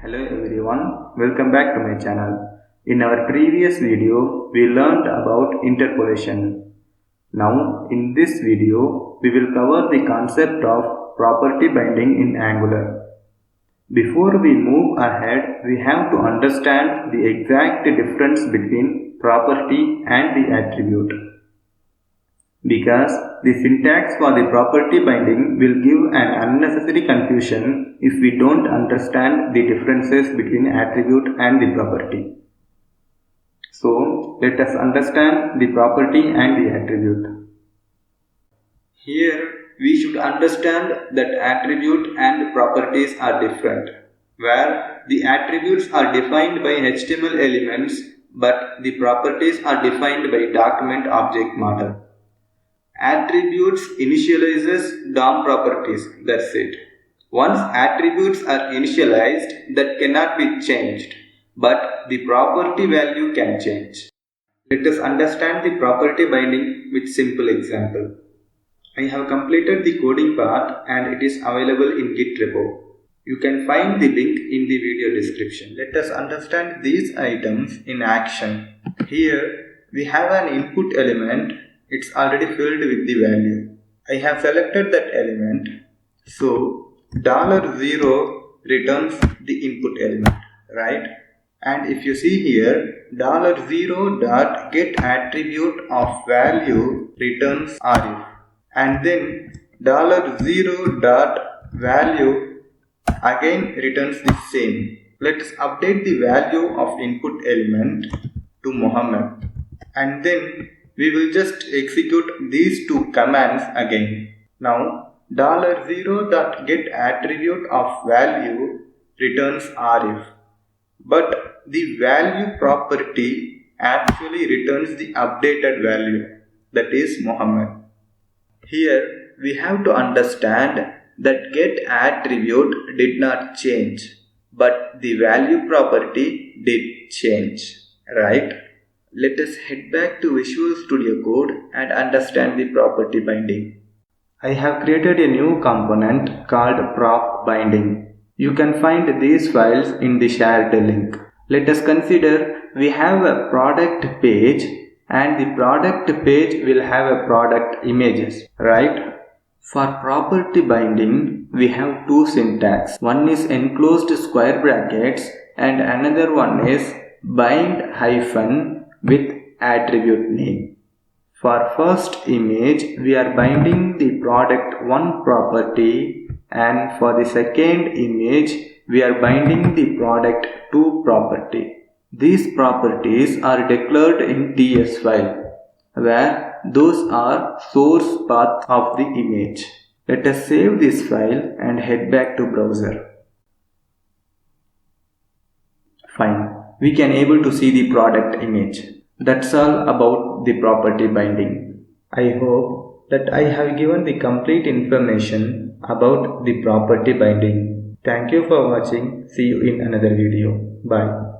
Hello everyone, welcome back to my channel. In our previous video, we learned about interpolation. Now, in this video, we will cover the concept of property binding in Angular. Before we move ahead, we have to understand the exact difference between property and the attribute. Because the syntax for the property binding will give an unnecessary confusion if we don't understand the differences between attribute and the property. So, let us understand the property and the attribute. Here, we should understand that attribute and properties are different, where the attributes are defined by HTML elements, but the properties are defined by document object model. Attributes initializes DOM properties, that's it. Once attributes are initialized, that cannot be changed, but the property value can change. Let us understand the property binding with simple example. I have completed the coding part and it is available in Git repo. You can find the link in the video description. Let us understand these items in action. Here we have an input element. It's already filled with the value. I have selected that element. So $0 returns the input element, right? And if you see here, $0.getAttribute of value returns Arif. And then $0.value again returns the same. Let's update the value of input element to Muhammad. And then we will just execute these two commands again. Now $0.getAttribute of value returns Arif, but the value property actually returns the updated value, that is Muhammad. Here we have to understand that getAttribute did not change, but the value property did change, right? Let us head back to Visual Studio Code and understand the property binding. I have created a new component called prop binding. You can find these files in the shared link. Let us consider we have a product page and the product page will have a product images, right? For property binding, we have two syntax. One is enclosed square brackets and another one is bind hyphen with attribute name. For first image, we are binding the product1 property, and for the second image, we are binding the product2 property. These properties are declared in TS file, where those are source path of the image. Let us save this file and head back to browser. Fine, we can able to see the product image. That's all about the property binding. I hope that I have given the complete information about the property binding. Thank you for watching. See you in another video. Bye.